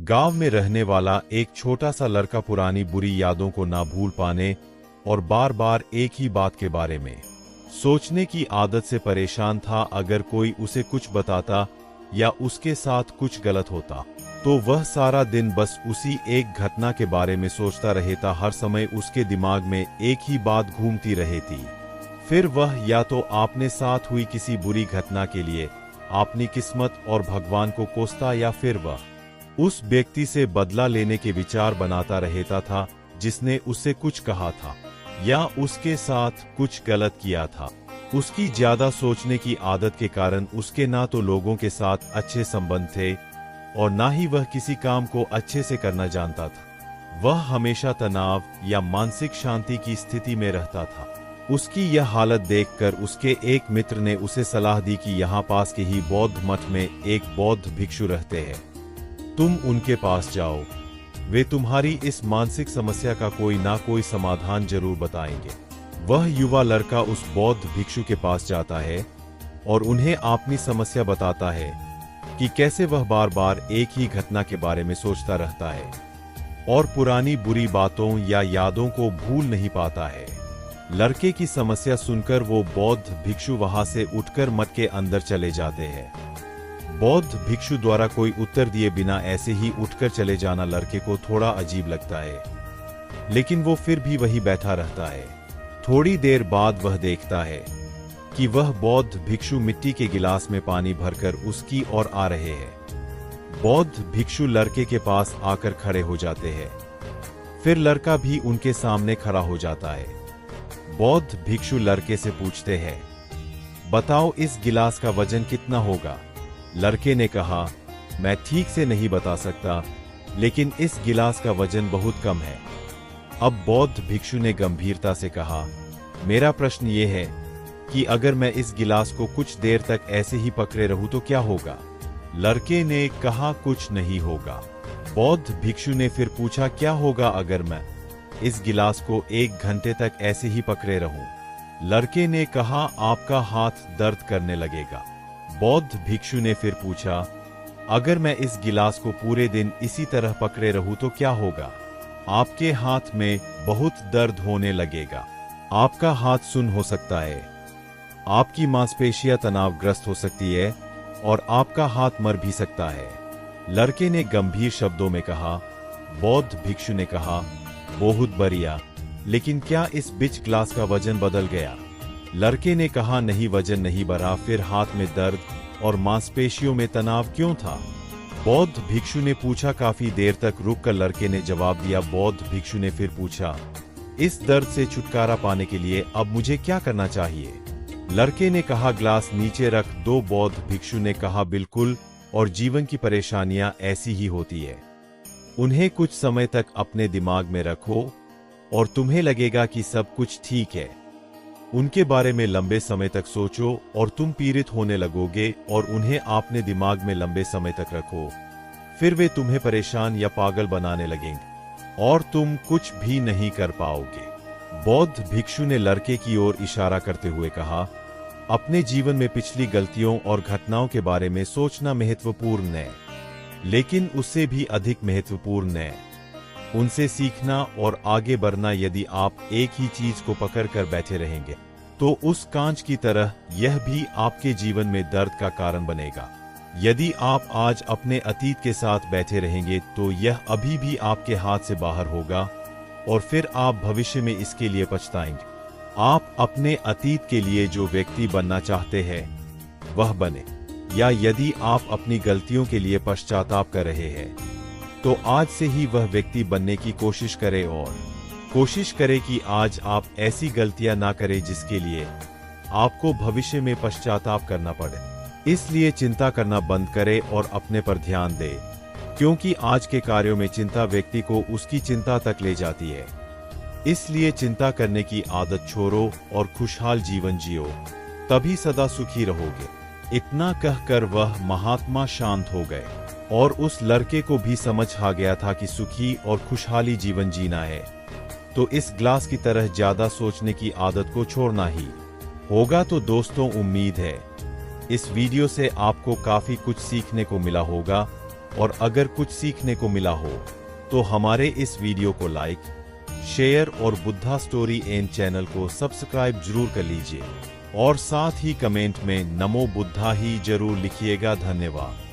गांव में रहने वाला एक छोटा सा लड़का पुरानी बुरी यादों को ना भूल पाने और बार बार एक ही बात के बारे में सोचने की आदत से परेशान था। अगर कोई उसे कुछ बताता या उसके साथ कुछ गलत होता तो वह सारा दिन बस उसी एक घटना के बारे में सोचता रहता। हर समय उसके दिमाग में एक ही बात घूमती रहती। फिर वह या तो अपने साथ हुई किसी बुरी घटना के लिए अपनी किस्मत और भगवान को कोसता या फिर वह उस व्यक्ति से बदला लेने के विचार बनाता रहता था जिसने उससे कुछ कहा था या उसके साथ कुछ गलत किया था। उसकी ज्यादा सोचने की आदत के कारण उसके ना तो लोगों के साथ अच्छे संबंध थे और ना ही वह किसी काम को अच्छे से करना जानता था। वह हमेशा तनाव या मानसिक शांति की स्थिति में रहता था। उसकी यह हालत देखकर उसके एक मित्र ने उसे सलाह दी कि यहाँ पास के ही बौद्ध मठ में एक बौद्ध भिक्षु रहते हैं, तुम उनके पास जाओ, वे तुम्हारी इस मानसिक समस्या का कोई ना कोई समाधान जरूर बताएंगे। वह युवा लड़का उस बौद्ध भिक्षु के पास जाता है और उन्हें अपनी समस्या बताता है कि कैसे वह बार बार एक ही घटना के बारे में सोचता रहता है और पुरानी बुरी बातों या यादों को भूल नहीं पाता है। लड़के की समस्या सुनकर वो बौद्ध भिक्षु वहां से उठकर मठ के अंदर चले जाते हैं। बौद्ध भिक्षु द्वारा कोई उत्तर दिए बिना ऐसे ही उठकर चले जाना लड़के को थोड़ा अजीब लगता है, लेकिन वो फिर भी वही बैठा रहता है। थोड़ी देर बाद वह देखता है कि वह बौद्ध भिक्षु मिट्टी के गिलास में पानी भरकर उसकी ओर आ रहे हैं। बौद्ध भिक्षु लड़के के पास आकर खड़े हो जाते हैं। फिर लड़का भी उनके सामने खड़ा हो जाता है। बौद्ध भिक्षु लड़के से पूछते हैं, बताओ इस गिलास का वजन कितना होगा? लड़के ने कहा, मैं ठीक से नहीं बता सकता, लेकिन इस गिलास का वजन बहुत कम है। अब बौद्ध भिक्षु ने गंभीरता से कहा, मेरा प्रश्न ये है कि अगर मैं इस गिलास को कुछ देर तक ऐसे ही पकड़े रहूं तो क्या होगा? लड़के ने कहा, कुछ नहीं होगा। बौद्ध भिक्षु ने फिर पूछा, क्या होगा अगर मैं इस गिलास को 1 घंटे तक ऐसे ही पकड़े रहूं? लड़के ने कहा, आपका हाथ दर्द करने लगेगा। बौद्ध भिक्षु ने फिर पूछा, अगर मैं इस गिलास को पूरे दिन इसी तरह पकड़े रहूं तो क्या होगा? आपके हाथ में बहुत दर्द होने लगेगा, आपका हाथ सुन्न हो सकता है, आपकी मांसपेशियां तनावग्रस्त हो सकती है और आपका हाथ मर भी सकता है। लड़के ने गंभीर शब्दों में कहा। बौद्ध भिक्षु ने कहा, बहुत बढ़िया, लेकिन क्या इस बीच ग्लास का वजन बदल गया? लड़के ने कहा, नहीं, वजन नहीं बढ़ा। फिर हाथ में दर्द और मांसपेशियों में तनाव क्यों था? बौद्ध भिक्षु ने पूछा। काफी देर तक रुककर लड़के ने जवाब दिया। बौद्ध भिक्षु ने फिर पूछा, इस दर्द से छुटकारा पाने के लिए अब मुझे क्या करना चाहिए? लड़के ने कहा, ग्लास नीचे रख दो। बौद्ध भिक्षु ने कहा, बिल्कुल, और जीवन की परेशानियां ऐसी ही होती है। उन्हें कुछ समय तक अपने दिमाग में रखो और तुम्हें लगेगा कि सब कुछ ठीक है। उनके बारे में लंबे समय तक सोचो और तुम पीड़ित होने लगोगे, और उन्हें अपने दिमाग में लंबे समय तक रखो, फिर वे तुम्हें परेशान या पागल बनाने लगेंगे और तुम कुछ भी नहीं कर पाओगे। बौद्ध भिक्षु ने लड़के की ओर इशारा करते हुए कहा, अपने जीवन में पिछली गलतियों और घटनाओं के बारे में सोचना महत्वपूर्ण है, लेकिन उससे भी अधिक महत्वपूर्ण है उनसे सीखना और आगे बढ़ना। यदि आप एक ही चीज को पकड़कर बैठे रहेंगे तो उस कांच की तरह यह भी आपके जीवन में दर्द का कारण बनेगा। यदि आप आज अपने अतीत के साथ बैठे रहेंगे तो यह अभी भी आपके हाथ से बाहर होगा और फिर आप भविष्य में इसके लिए पछताएंगे। आप अपने अतीत के लिए जो व्यक्ति बनना चाहते हैं वह बने, या यदि आप अपनी गलतियों के लिए पश्चाताप कर रहे हैं तो आज से ही वह व्यक्ति बनने की कोशिश करें और कोशिश करें कि आज आप ऐसी गलतियां ना करें जिसके लिए आपको भविष्य में पश्चाताप करना पड़े। इसलिए चिंता करना बंद करें और अपने पर ध्यान दें, क्योंकि आज के कार्यों में चिंता व्यक्ति को उसकी चिंता तक ले जाती है। इसलिए चिंता करने की आदत छोड़ो और खुशहाल जीवन जियो, तभी सदा सुखी रहोगे। इतना कहकर वह महात्मा शांत हो गए और उस लड़के को भी समझ आ गया था कि सुखी और खुशहाली जीवन जीना है तो इस ग्लास की तरह ज्यादा सोचने की आदत को छोड़ना ही होगा। तो दोस्तों, उम्मीद है इस वीडियो से आपको काफी कुछ सीखने को मिला होगा। और अगर कुछ सीखने को मिला हो तो हमारे इस वीडियो को लाइक, शेयर और बुद्धा स्टोरी एन चैनल को सब्सक्राइब जरूर कर लीजिए और साथ ही कमेंट में नमो बुद्धा ही जरूर लिखिएगा। धन्यवाद।